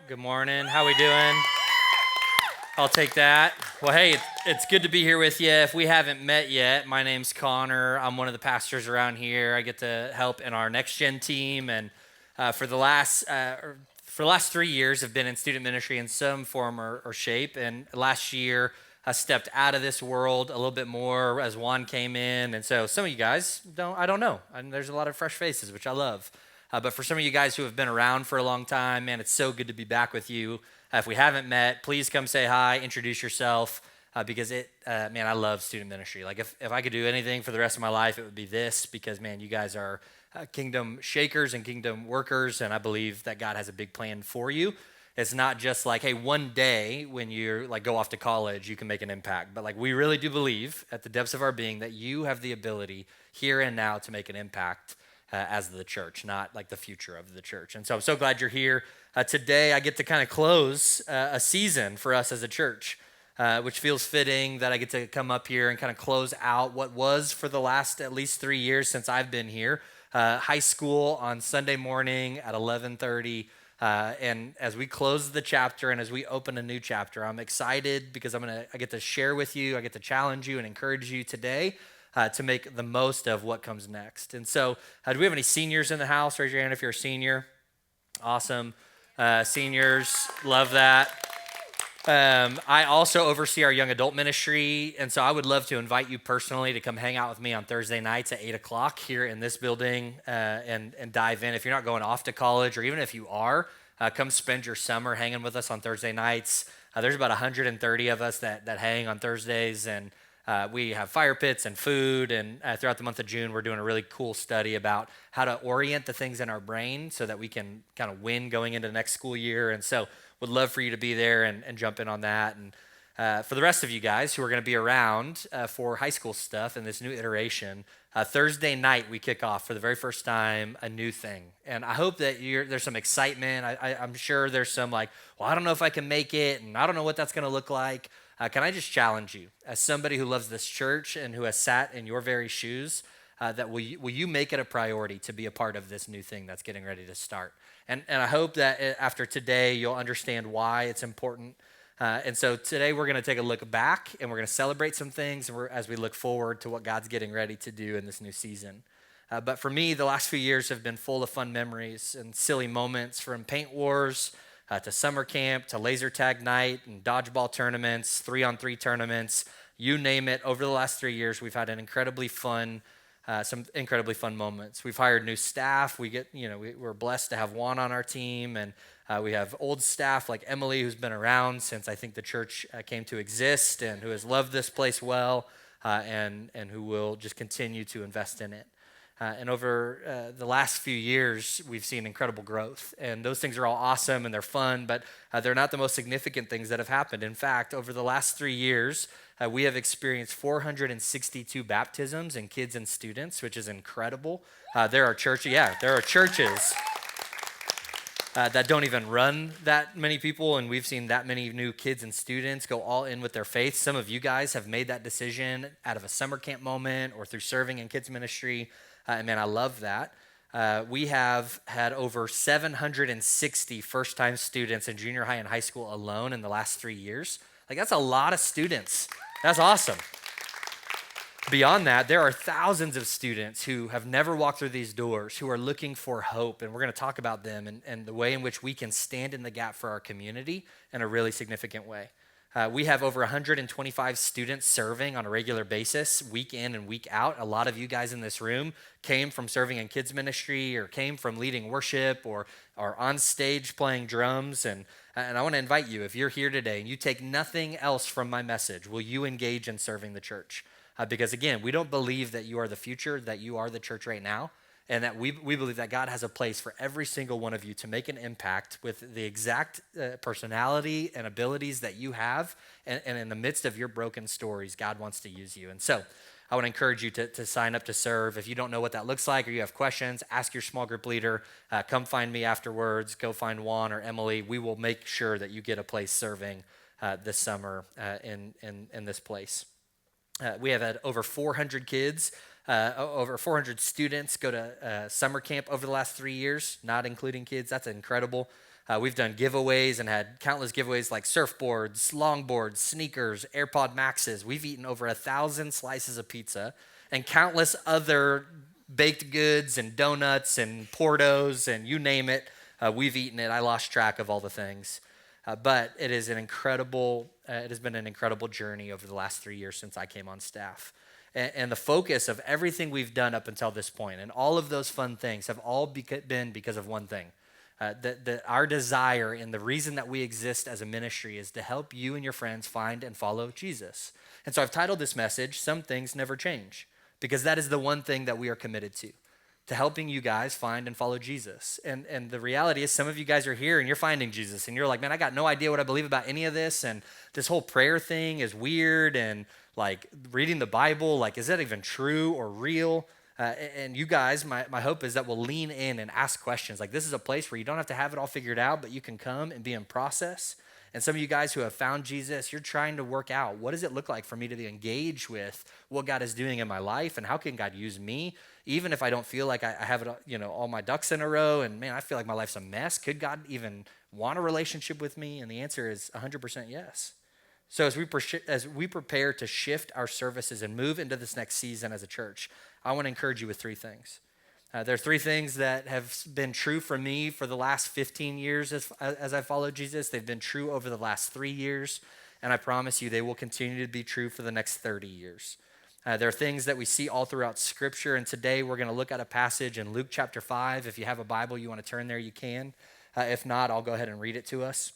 Good morning. How we doing? I'll take that. Well, hey, it's good to be here with you. If we haven't met yet, my name's Connor. I'm one of the pastors around here. I get to help in our Next Gen team, and for the last 3 years, I've been in student ministry in some form or shape. And last year, I stepped out of this world a little bit more as Juan came in, and so some of you guys don't. I don't know. And there's a lot of fresh faces, which I love. But for some of you guys who have been around for a long time, man, it's so good to be back with you. If we haven't met, please come say hi, introduce yourself, because man, I love student ministry. Like if I could do anything for the rest of my life, it would be this, because man, you guys are kingdom shakers and kingdom workers, and I believe that God has a big plan for you. It's not just like, hey, one day when you like go off to college, you can make an impact. But like we really do believe at the depths of our being that you have the ability here and now to make an impact as the church, not like the future of the church. And so I'm so glad you're here. Today, I get to kind of close a season for us as a church, which feels fitting that I get to come up here and kind of close out what was for the last at least 3 years since I've been here. High school on Sunday morning at 11:30. And as we close the chapter and as we open a new chapter, I'm excited because I get to share with you, I get to challenge you and encourage you today to make the most of what comes next. And so, do we have any seniors in the house? Raise your hand if you're a senior. Awesome. Seniors, love that. I also oversee our young adult ministry, and so I would love to invite you personally to come hang out with me on Thursday nights at 8 o'clock here in this building and dive in. If you're not going off to college, or even if you are, come spend your summer hanging with us on Thursday nights. There's about 130 of us that hang on Thursdays, and we have fire pits and food, and throughout the month of June, we're doing a really cool study about how to orient the things in our brain so that we can kind of win going into the next school year. And so would love for you to be there and jump in on that. And for the rest of you guys who are going to be around for high school stuff in this new iteration, Thursday night we kick off for the very first time a new thing. And I hope that there's some excitement. I'm sure there's some like, well, I don't know if I can make it, and I don't know what that's going to look like. Can I just challenge you, as somebody who loves this church and who has sat in your very shoes, that will you make it a priority to be a part of this new thing that's getting ready to start? And I hope that after today, you'll understand why it's important. And so today we're going to take a look back and we're going to celebrate some things as we look forward to what God's getting ready to do in this new season. But for me, the last few years have been full of fun memories and silly moments, from paint wars to summer camp, to laser tag night and dodgeball tournaments, 3-on-3 tournaments, you name it. Over the last 3 years, we've had some incredibly fun moments. We've hired new staff. We're blessed to have Juan on our team, and we have old staff like Emily, who's been around since I think the church came to exist, and who has loved this place well, and who will just continue to invest in it. And over the last few years, we've seen incredible growth. And those things are all awesome and they're fun, but they're not the most significant things that have happened. In fact, over the last 3 years, we have experienced 462 baptisms in kids and students, which is incredible. There are churches that don't even run that many people, and we've seen that many new kids and students go all in with their faith. Some of you guys have made that decision out of a summer camp moment or through serving in kids ministry. And man, I love that. We have had over 760 first-time students in junior high and high school alone in the last 3 years. Like, that's a lot of students. That's awesome. Beyond that, there are thousands of students who have never walked through these doors, who are looking for hope, and we're going to talk about them and the way in which we can stand in the gap for our community in a really significant way. We have over 125 students serving on a regular basis, week in and week out. A lot of you guys in this room came from serving in kids ministry, or came from leading worship, or are on stage playing drums. And I want to invite you, if you're here today and you take nothing else from my message, will you engage in serving the church? Because again, we don't believe that you are the future, that you are the church right now. And that we believe that God has a place for every single one of you to make an impact with the exact personality and abilities that you have. And in the midst of your broken stories, God wants to use you. And so I want to encourage you to sign up to serve. If you don't know what that looks like, or you have questions, ask your small group leader. Come find me afterwards. Go find Juan or Emily. We will make sure that you get a place serving this summer in this place. We have had over 400 kids Over 400 students go to summer camp over the last 3 years, not including kids. That's incredible. We've done giveaways and had countless giveaways like surfboards, longboards, sneakers, AirPod Maxes. We've eaten over 1,000 slices of pizza and countless other baked goods and donuts and Portos and you name it. We've eaten it. I lost track of all the things. But it is an incredible, it has been an incredible journey over the last 3 years since I came on staff. And the focus of everything we've done up until this point and all of those fun things have all been because of one thing. That our desire and the reason that we exist as a ministry is to help you and your friends find and follow Jesus. And so I've titled this message, Some Things Never Change, because that is the one thing that we are committed to helping you guys find and follow Jesus. And the reality is some of you guys are here and you're finding Jesus and you're like, man, I got no idea what I believe about any of this. And this whole prayer thing is weird. And like reading the Bible, like, is that even true or real? And you guys, my hope is that we'll lean in and ask questions. Like this is a place where you don't have to have it all figured out, but you can come and be in process. And some of you guys who have found Jesus, you're trying to work out, what does it look like for me to be engaged with what God is doing in my life and how can God use me? Even if I don't feel like I have it, all my ducks in a row and man, I feel like my life's a mess. Could God even want a relationship with me? And the answer is 100% yes. So as we prepare to shift our services and move into this next season as a church, I want to encourage you with 3 things. There are 3 things that have been true for me for the last 15 years as I followed Jesus. They've been true over the last 3 years, and I promise you they will continue to be true for the next 30 years. There are things that we see all throughout Scripture, and today we're going to look at a passage in Luke chapter 5. If you have a Bible, you want to turn there, you can. If not, I'll go ahead and read it to us.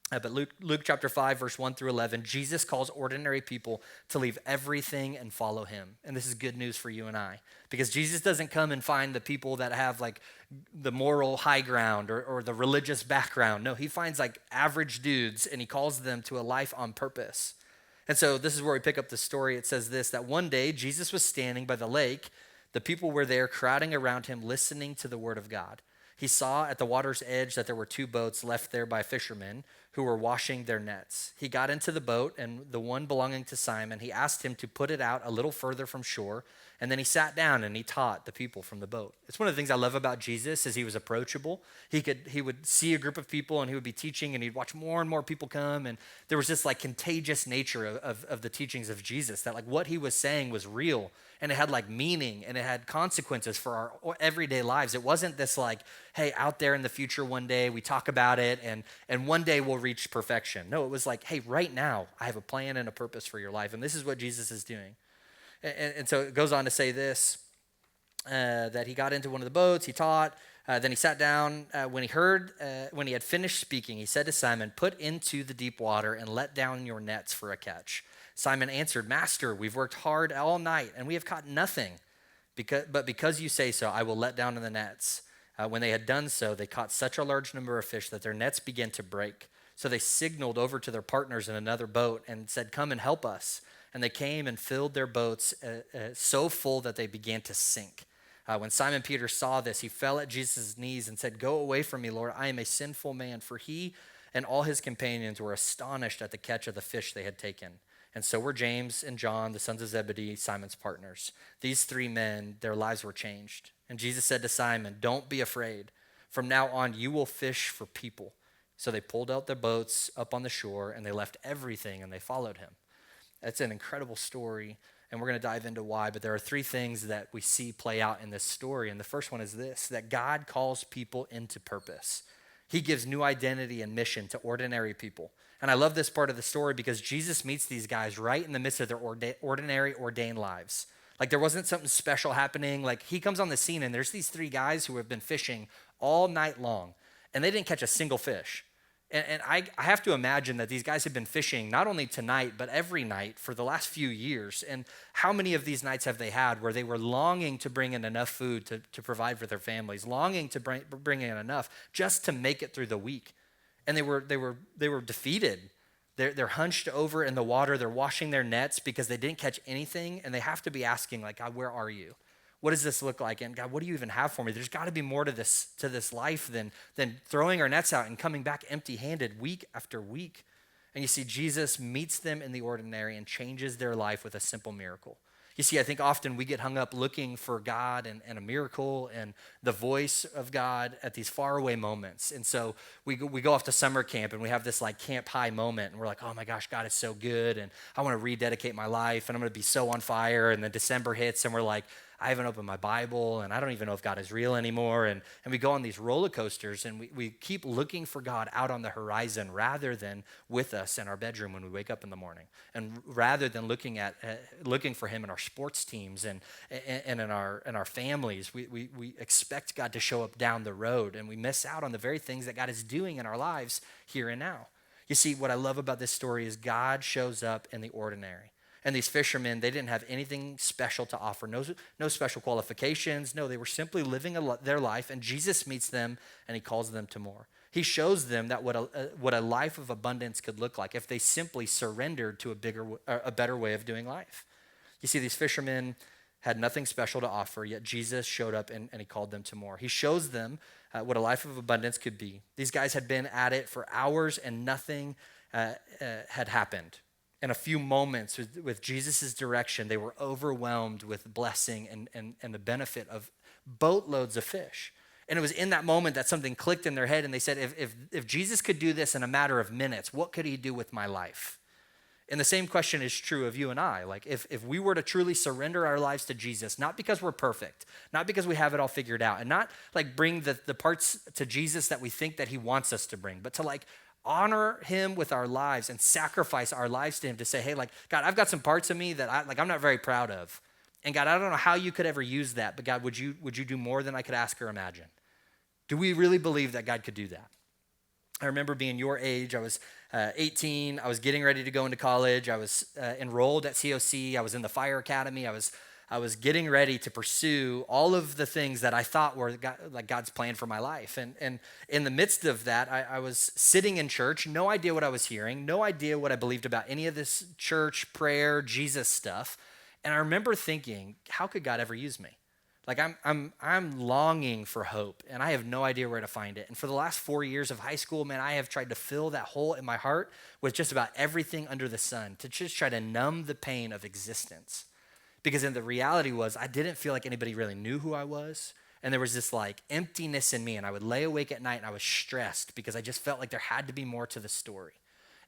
But Luke chapter 5, verse 1 through 11, Jesus calls ordinary people to leave everything and follow him. And this is good news for you and I, because Jesus doesn't come and find the people that have like the moral high ground or the religious background. No, he finds like average dudes and he calls them to a life on purpose. And so this is where we pick up the story. It says this, that one day Jesus was standing by the lake. The people were there crowding around him, listening to the word of God. He saw at the water's edge that there were 2 boats left there by fishermen who were washing their nets. He got into the boat, and the one belonging to Simon, he asked him to put it out a little further from shore, and then he sat down and he taught the people from the boat. It's one of the things I love about Jesus is he was approachable. He would see a group of people and he would be teaching and he'd watch more and more people come, and there was this like contagious nature of the teachings of Jesus, that like what he was saying was real and it had like meaning and it had consequences for our everyday lives. It wasn't this like, hey, out there in the future one day we talk about it and one day we'll reach perfection. No, it was like, hey, right now I have a plan and a purpose for your life, and this is what Jesus is doing. And so it goes on to say this, that he got into one of the boats, he taught, then he sat down. When he had finished speaking, he said to Simon, put into the deep water and let down your nets for a catch. Simon answered, Master, we've worked hard all night and we have caught nothing. But because you say so, I will let down in the nets. When they had done so, they caught such a large number of fish that their nets began to break. So they signaled over to their partners in another boat and said, come and help us. And they came and filled their boats so full that they began to sink. When Simon Peter saw this, he fell at Jesus' knees and said, go away from me, Lord, I am a sinful man. For he and all his companions were astonished at the catch of the fish they had taken. And so were James and John, the sons of Zebedee, Simon's partners. These 3 men, their lives were changed. And Jesus said to Simon, don't be afraid. From now on, you will fish for people. So they pulled out their boats up on the shore and they left everything and they followed him. That's an incredible story, and we're going to dive into why. But there are 3 things that we see play out in this story. And the first one is this, that God calls people into purpose. He gives new identity and mission to ordinary people. And I love this part of the story because Jesus meets these guys right in the midst of their ordinary, ordained lives. Like there wasn't something special happening. Like he comes on the scene and there's these 3 guys who have been fishing all night long and they didn't catch a single fish. And I have to imagine that these guys have been fishing not only tonight, but every night for the last few years. And how many of these nights have they had where they were longing to bring in enough food to provide for their families, longing to bring in enough just to make it through the week? And they were defeated. They're hunched over in the water. They're washing their nets because they didn't catch anything. And they have to be asking, like, God, where are you? What does this look like? And God, what do you even have for me? There's got to be more to this life than throwing our nets out and coming back empty-handed week after week. And you see, Jesus meets them in the ordinary and changes their life with a simple miracle. You see, I think often we get hung up looking for God and a miracle and the voice of God at these faraway moments. And so we go off to summer camp and we have this like camp high moment and we're like, oh my gosh, God is so good and I want to rededicate my life and I'm going to be so on fire. And then December hits and we're like, I haven't opened my Bible and I don't even know if God is real anymore. And we go on these roller coasters and we keep looking for God out on the horizon rather than with us in our bedroom when we wake up in the morning. And rather than looking for him in our sports teams and in our families, we expect God to show up down the road and we miss out on the very things that God is doing in our lives here and now. You see, what I love about this story is God shows up in the ordinary. And these fishermen, they didn't have anything special to offer, no special qualifications. No, they were simply living their life, and Jesus meets them, and he calls them to more. He shows them that what a life of abundance could look like if they simply surrendered to a better way of doing life. You see, these fishermen had nothing special to offer, yet Jesus showed up, and he called them to more. He shows them what a life of abundance could be. These guys had been at it for hours, and nothing had happened. In a few moments, with Jesus' direction, they were overwhelmed with blessing and the benefit of boatloads of fish. And it was in that moment that something clicked in their head, and they said, if Jesus could do this in a matter of minutes, what could he do with my life? And the same question is true of you and I. Like, if we were to truly surrender our lives to Jesus, not because we're perfect, not because we have it all figured out, and not like bring the parts to Jesus that we think that he wants us to bring, but to like honor him with our lives and sacrifice our lives to him to say, hey, like, God, I've got some parts of me that I'm not very proud of. And God, I don't know how you could ever use that, but God, would you do more than I could ask or imagine? Do we really believe that God could do that? I remember being your age. I was 18. I was getting ready to go into college. I was enrolled at COC. I was in the fire academy. I was getting ready to pursue all of the things that I thought were God's plan for my life. And in the midst of that, I was sitting in church, no idea what I was hearing, no idea what I believed about any of this church, prayer, Jesus stuff. And I remember thinking, how could God ever use me? Like I'm longing for hope, and I have no idea where to find it. And for the last 4 years of high school, man, I have tried to fill that hole in my heart with just about everything under the sun to just try to numb the pain of existence. Because then the reality was I didn't feel like anybody really knew who I was. And there was this like emptiness in me. And I would lay awake at night and I was stressed because I just felt like there had to be more to the story.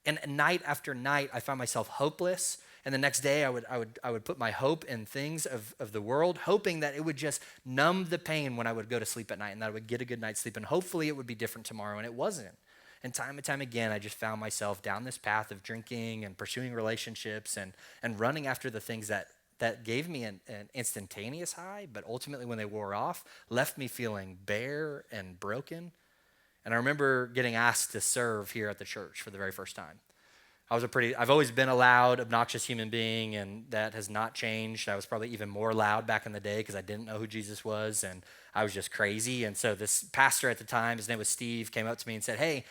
And night after night, I found myself hopeless. And the next day I would put my hope in things of the world, hoping that it would just numb the pain when I would go to sleep at night and that I would get a good night's sleep. And hopefully it would be different tomorrow. And it wasn't. And time again, I just found myself down this path of drinking and pursuing relationships and running after the things that gave me an instantaneous high, but ultimately when they wore off, left me feeling bare and broken. And I remember getting asked to serve here at the church for the very first time. I've always been a loud, obnoxious human being, and that has not changed. I was probably even more loud back in the day because I didn't know who Jesus was, and I was just crazy. And so this pastor at the time, his name was Steve, came up to me and said, hey,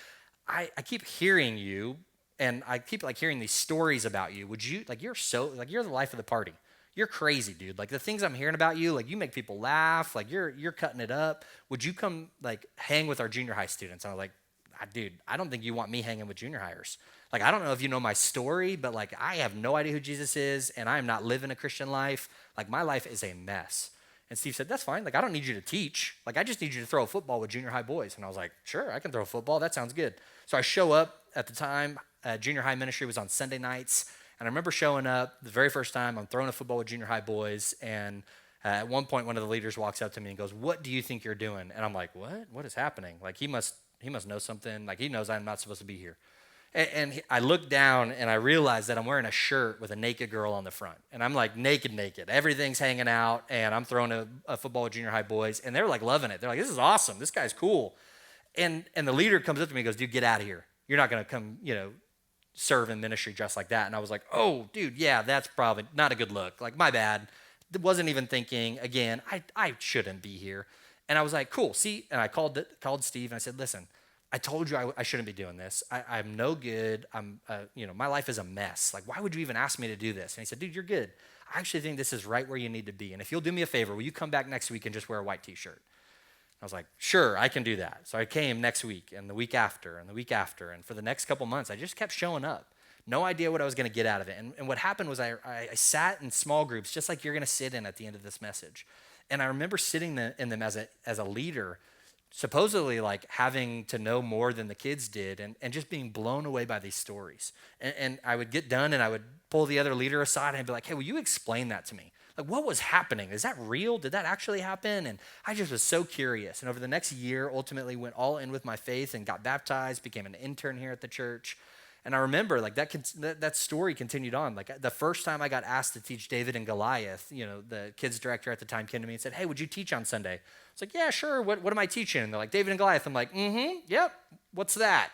I keep hearing you, and I keep like hearing these stories about you. Would you, like, you're the life of the party. You're crazy, dude. Like the things I'm hearing about you, like you make people laugh, like you're cutting it up. Would you come like hang with our junior high students? And I was like, dude, I don't think you want me hanging with junior hires. Like, I don't know if you know my story, but like I have no idea who Jesus is and I am not living a Christian life. Like my life is a mess. And Steve said, that's fine. Like, I don't need you to teach. Like, I just need you to throw a football with junior high boys. And I was like, sure, I can throw a football. That sounds good. So I show up at the time. Junior high ministry was on Sunday nights. And I remember showing up the very first time. I'm throwing a football with junior high boys. And at one point, one of the leaders walks up to me and goes, what do you think you're doing? And I'm like, what? What is happening? Like, he must know something. Like, he knows I'm not supposed to be here. And I look down and I realize that I'm wearing a shirt with a naked girl on the front. And I'm like naked. Everything's hanging out. And I'm throwing a football with junior high boys. And they're like loving it. They're like, this is awesome. This guy's cool. And the leader comes up to me and goes, dude, get out of here. You're not going to come, serve in ministry dressed like that. And I was like, oh, dude, yeah, that's probably not a good look. Like, my bad. Wasn't even thinking, again, I shouldn't be here. And I was like, cool, see? And I called Steve and I said, listen, I told you I shouldn't be doing this. I'm no good. My life is a mess. Like, why would you even ask me to do this? And he said, dude, you're good. I actually think this is right where you need to be. And if you'll do me a favor, will you come back next week and just wear a white t-shirt? I was like, sure, I can do that. So I came next week and the week after and the week after. And for the next couple months, I just kept showing up. No idea what I was going to get out of it. And what happened was I sat in small groups, just like you're going to sit in at the end of this message. And I remember sitting in them as a leader, supposedly like having to know more than the kids did and just being blown away by these stories. And I would get done and I would pull the other leader aside and I'd be like, hey, will you explain that to me? Like, what was happening? Is that real? Did that actually happen? And I just was so curious. And over the next year, ultimately went all in with my faith and got baptized, became an intern here at the church. And I remember like that story continued on. Like the first time I got asked to teach David and Goliath, the kids director at the time came to me and said, hey, would you teach on Sunday? I was like, yeah, sure. What am I teaching? And they're like, David and Goliath. I'm like, yep. What's that?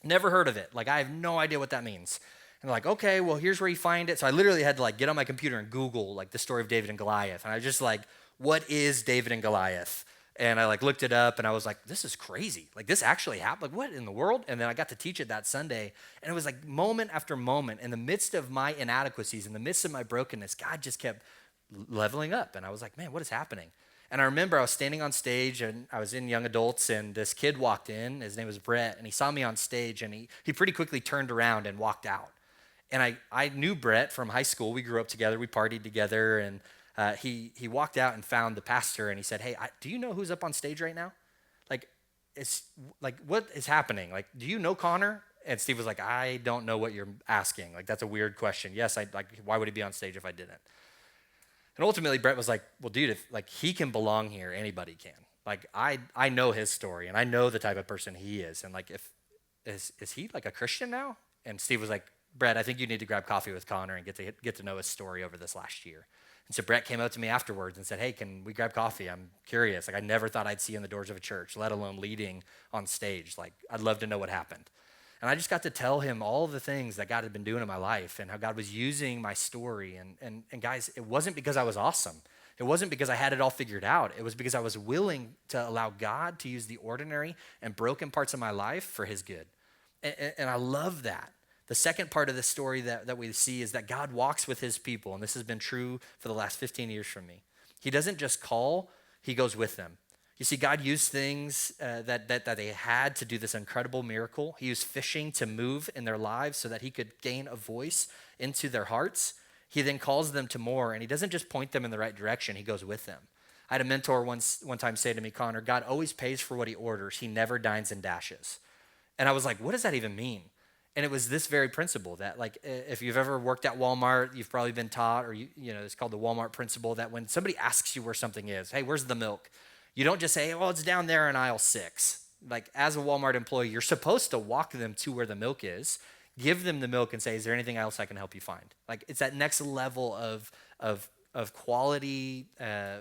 Never heard of it. Like, I have no idea what that means. And they're like, okay, well, here's where you find it. So I literally had to like get on my computer and Google like the story of David and Goliath. And I just like, what is David and Goliath? And I like looked it up and I was like, this is crazy. Like this actually happened. Like what in the world? And then I got to teach it that Sunday. And it was like moment after moment in the midst of my inadequacies, in the midst of my brokenness, God just kept leveling up. And I was like, man, what is happening? And I remember I was standing on stage and I was in young adults and this kid walked in. His name was Brett. And he saw me on stage and he pretty quickly turned around and walked out. And I knew Brett from high school. We grew up together. We partied together. And he walked out and found the pastor and he said, hey, do you know who's up on stage right now? Like, it's like, what is happening? Like, do you know Connor? And Steve was like, I don't know what you're asking. Like, that's a weird question. Yes, why would he be on stage if I didn't? And ultimately Brett was like, well, dude, if like he can belong here, anybody can. Like, I know his story and I know the type of person he is. And like, is he like a Christian now? And Steve was like, Brett, I think you need to grab coffee with Connor and get to know his story over this last year. And so Brett came up to me afterwards and said, hey, can we grab coffee? I'm curious. Like, I never thought I'd see you in the doors of a church, let alone leading on stage. Like, I'd love to know what happened. And I just got to tell him all the things that God had been doing in my life and how God was using my story. And guys, it wasn't because I was awesome. It wasn't because I had it all figured out. It was because I was willing to allow God to use the ordinary and broken parts of my life for his good. And I love that. The second part of the story that we see is that God walks with his people, and this has been true for the last 15 years for me. He doesn't just call, he goes with them. You see, God used things that they had to do this incredible miracle. He used fishing to move in their lives so that he could gain a voice into their hearts. He then calls them to more, and he doesn't just point them in the right direction, he goes with them. I had a mentor one time say to me, Connor, God always pays for what he orders. He never dines and dashes. And I was like, what does that even mean? And it was this very principle that, like, if you've ever worked at Walmart, you've probably been taught, or it's called the Walmart principle, that when somebody asks you where something is, hey, where's the milk? You don't just say, well, it's down there in aisle 6. Like, as a Walmart employee, you're supposed to walk them to where the milk is, give them the milk, and say, is there anything else I can help you find? Like, it's that next level of quality,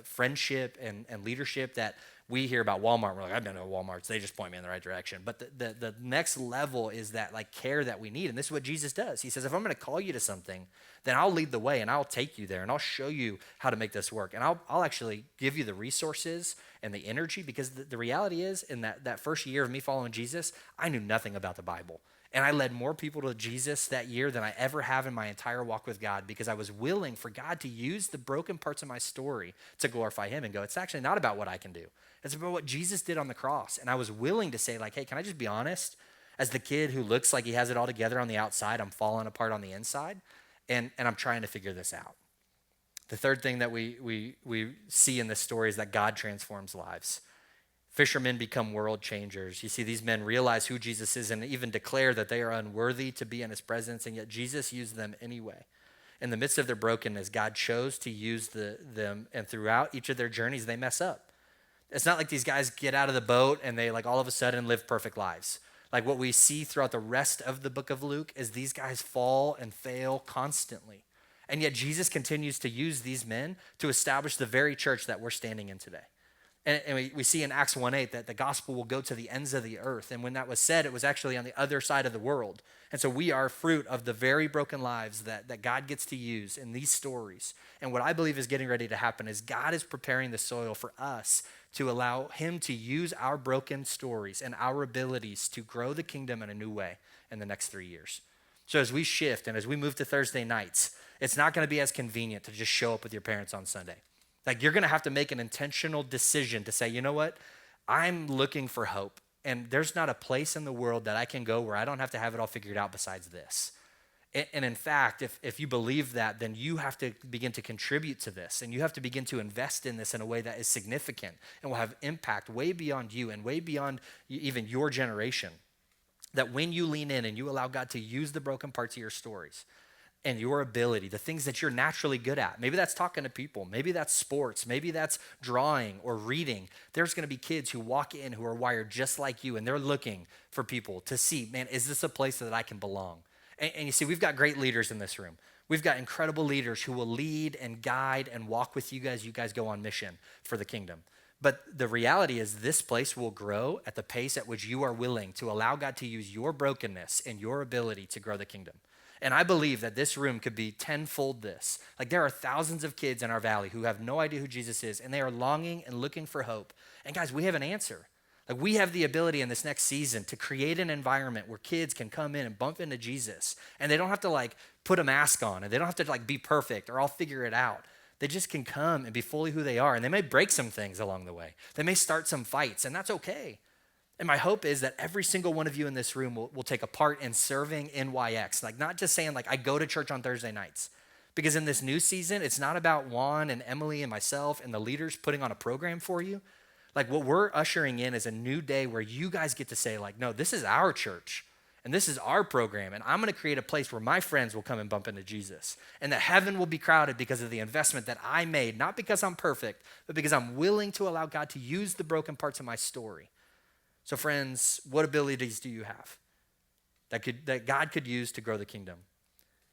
friendship, and leadership that we hear about Walmart. We're like, I've been to Walmart, so they just point me in the right direction. But the next level is that like care that we need. And this is what Jesus does. He says, if I'm going to call you to something, then I'll lead the way and I'll take you there and I'll show you how to make this work. And I'll actually give you the resources and the energy, because the reality is, in that first year of me following Jesus, I knew nothing about the Bible. And I led more people to Jesus that year than I ever have in my entire walk with God, because I was willing for God to use the broken parts of my story to glorify him and go, it's actually not about what I can do. It's about what Jesus did on the cross. And I was willing to say, like, hey, can I just be honest? As the kid who looks like he has it all together on the outside, I'm falling apart on the inside, and I'm trying to figure this out. The third thing that we see in this story is that God transforms lives. Fishermen become world changers. You see, these men realize who Jesus is and even declare that they are unworthy to be in his presence, and yet Jesus used them anyway. In the midst of their brokenness, God chose to use them, and throughout each of their journeys, they mess up. It's not like these guys get out of the boat and they like all of a sudden live perfect lives. Like, what we see throughout the rest of the book of Luke is these guys fall and fail constantly. And yet Jesus continues to use these men to establish the very church that we're standing in today. And we see in Acts 1:8 that the gospel will go to the ends of the earth. And when that was said, it was actually on the other side of the world. And so we are fruit of the very broken lives that God gets to use in these stories. And what I believe is getting ready to happen is God is preparing the soil for us to allow him to use our broken stories and our abilities to grow the kingdom in a new way in the next 3 years. So as we shift and as we move to Thursday nights, it's not going to be as convenient to just show up with your parents on Sunday. Like, you're going to have to make an intentional decision to say, you know what? I'm looking for hope. And there's not a place in the world that I can go where I don't have to have it all figured out besides this. And in fact, if you believe that, then you have to begin to contribute to this, and you have to begin to invest in this in a way that is significant and will have impact way beyond you and way beyond even your generation. That when you lean in and you allow God to use the broken parts of your stories and your ability, the things that you're naturally good at, maybe that's talking to people, maybe that's sports, maybe that's drawing or reading. There's going to be kids who walk in who are wired just like you, and they're looking for people to see, man, is this a place that I can belong? And you see, we've got great leaders in this room. We've got incredible leaders who will lead and guide and walk with you guys. You guys go on mission for the kingdom. But the reality is this place will grow at the pace at which you are willing to allow God to use your brokenness and your ability to grow the kingdom. And I believe that this room could be tenfold this. Like, there are thousands of kids in our valley who have no idea who Jesus is, and they are longing and looking for hope. And guys, we have an answer. Like, we have the ability in this next season to create an environment where kids can come in and bump into Jesus, and they don't have to like put a mask on, and they don't have to like be perfect or I'll figure it out. They just can come and be fully who they are, and they may break some things along the way. They may start some fights, and that's okay. And my hope is that every single one of you in this room will take a part in serving NYX. Like, not just saying like, I go to church on Thursday nights. Because in this new season, it's not about Juan and Emily and myself and the leaders putting on a program for you. Like, what we're ushering in is a new day where you guys get to say like, no, this is our church and this is our program, and I'm going to create a place where my friends will come and bump into Jesus, and that heaven will be crowded because of the investment that I made, not because I'm perfect, but because I'm willing to allow God to use the broken parts of my story. So friends, what abilities do you have that God could use to grow the kingdom?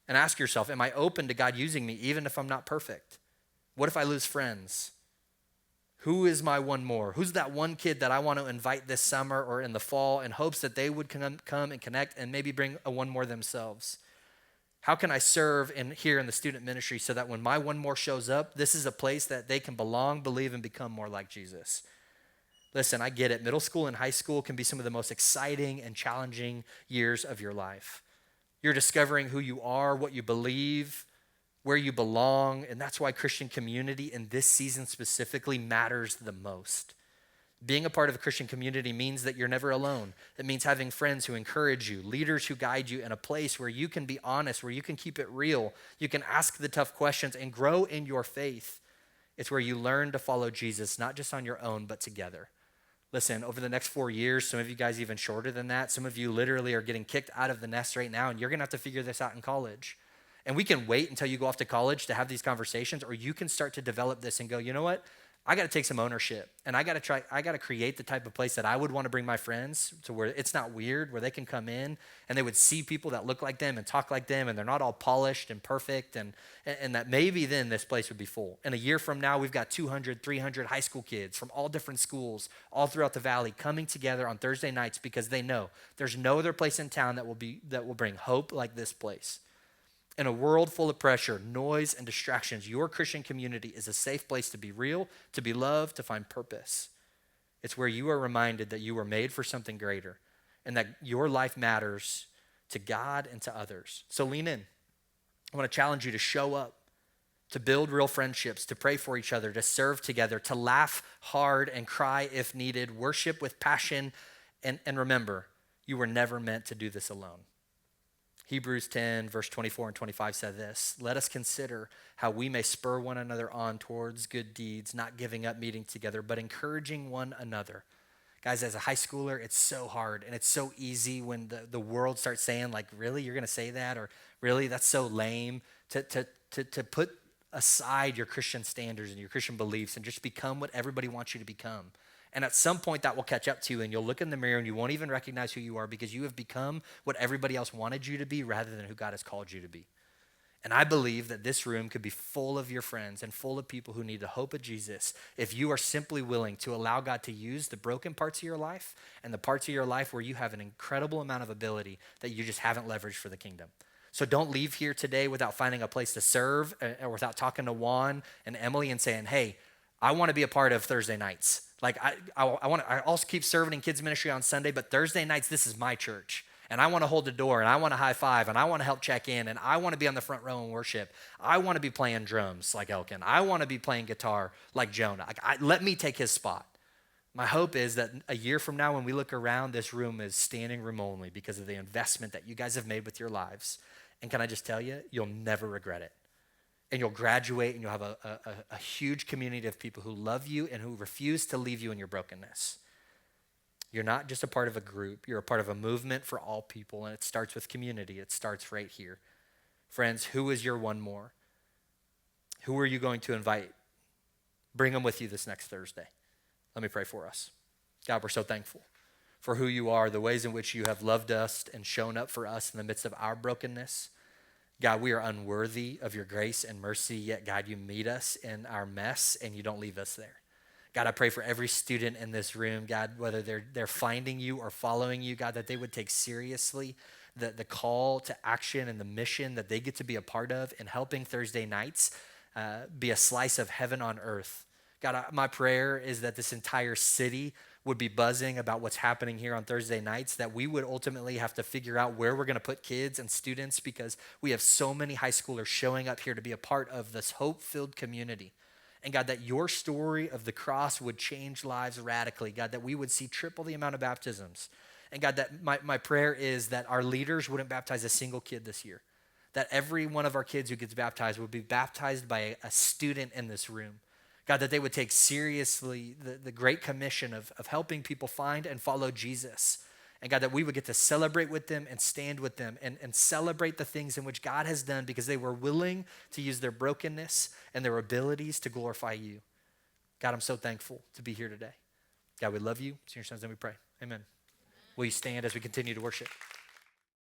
And ask yourself, am I open to God using me even if I'm not perfect? What if I lose friends? Who is my one more? Who's that one kid that I want to invite this summer or in the fall in hopes that they would come and connect and maybe bring a one more themselves? How can I serve here in the student ministry so that when my one more shows up, this is a place that they can belong, believe, and become more like Jesus? Listen, I get it. Middle school and high school can be some of the most exciting and challenging years of your life. You're discovering who you are, what you believe, where you belong, and that's why Christian community in this season specifically matters the most. Being a part of a Christian community means that you're never alone. It means having friends who encourage you, leaders who guide you, in a place where you can be honest, where you can keep it real, you can ask the tough questions and grow in your faith. It's where you learn to follow Jesus, not just on your own, but together. Listen, over the next 4 years, some of you guys even shorter than that, some of you literally are getting kicked out of the nest right now, and you're going to have to figure this out in college. And we can wait until you go off to college to have these conversations, or you can start to develop this and go, you know what? I got to take some ownership, and I got to create the type of place that I would want to bring my friends to, where it's not weird, where they can come in and they would see people that look like them and talk like them, and they're not all polished and perfect, and that maybe then this place would be full. And a year from now, we've got 200, 300 high school kids from all different schools all throughout the valley coming together on Thursday nights because they know there's no other place in town that will bring hope like this place. In a world full of pressure, noise, and distractions, your Christian community is a safe place to be real, to be loved, to find purpose. It's where you are reminded that you were made for something greater and that your life matters to God and to others. So lean in. I want to challenge you to show up, to build real friendships, to pray for each other, to serve together, to laugh hard and cry if needed, worship with passion, and remember, you were never meant to do this alone. Hebrews 10, verse 24 and 25 said this: let us consider how we may spur one another on towards good deeds, not giving up meeting together, but encouraging one another. Guys, as a high schooler, it's so hard and it's so easy when the world starts saying like, really, you're going to say that? Or really, that's so lame, to put aside your Christian standards and your Christian beliefs and just become what everybody wants you to become. And at some point that will catch up to you, and you'll look in the mirror and you won't even recognize who you are because you have become what everybody else wanted you to be rather than who God has called you to be. And I believe that this room could be full of your friends and full of people who need the hope of Jesus if you are simply willing to allow God to use the broken parts of your life and the parts of your life where you have an incredible amount of ability that you just haven't leveraged for the kingdom. So don't leave here today without finding a place to serve or without talking to Juan and Emily and saying, hey, I want to be a part of Thursday nights. Like I also keep serving in kids ministry on Sunday, but Thursday nights, this is my church. And I want to hold the door, and I want to high five, and I want to help check in, and I want to be on the front row in worship. I want to be playing drums like Elkin. I want to be playing guitar like Jonah. Let me take his spot. My hope is that a year from now when we look around, this room is standing room only because of the investment that you guys have made with your lives. And can I just tell you, you'll never regret it. And you'll graduate and you'll have a huge community of people who love you and who refuse to leave you in your brokenness. You're not just a part of a group. You're a part of a movement for all people, and it starts with community. It starts right here. Friends, who is your one more? Who are you going to invite? Bring them with you this next Thursday. Let me pray for us. God, we're so thankful for who you are, the ways in which you have loved us and shown up for us in the midst of our brokenness. God, we are unworthy of your grace and mercy, yet God, you meet us in our mess and you don't leave us there. God, I pray for every student in this room, God, whether they're finding you or following you, God, that they would take seriously the call to action and the mission that they get to be a part of in helping Thursday nights be a slice of heaven on earth. God, my prayer is that this entire city would be buzzing about what's happening here on Thursday nights, that we would ultimately have to figure out where we're going to put kids and students because we have so many high schoolers showing up here to be a part of this hope-filled community. And God, that your story of the cross would change lives radically. God, that we would see triple the amount of baptisms. And God, that my prayer is that our leaders wouldn't baptize a single kid this year. That every one of our kids who gets baptized would be baptized by a student in this room. God, that they would take seriously the great commission of helping people find and follow Jesus. And God, that we would get to celebrate with them and stand with them and celebrate the things in which God has done because they were willing to use their brokenness and their abilities to glorify you. God, I'm so thankful to be here today. God, we love you. It's in your son's name we pray. Amen. Will you stand as we continue to worship?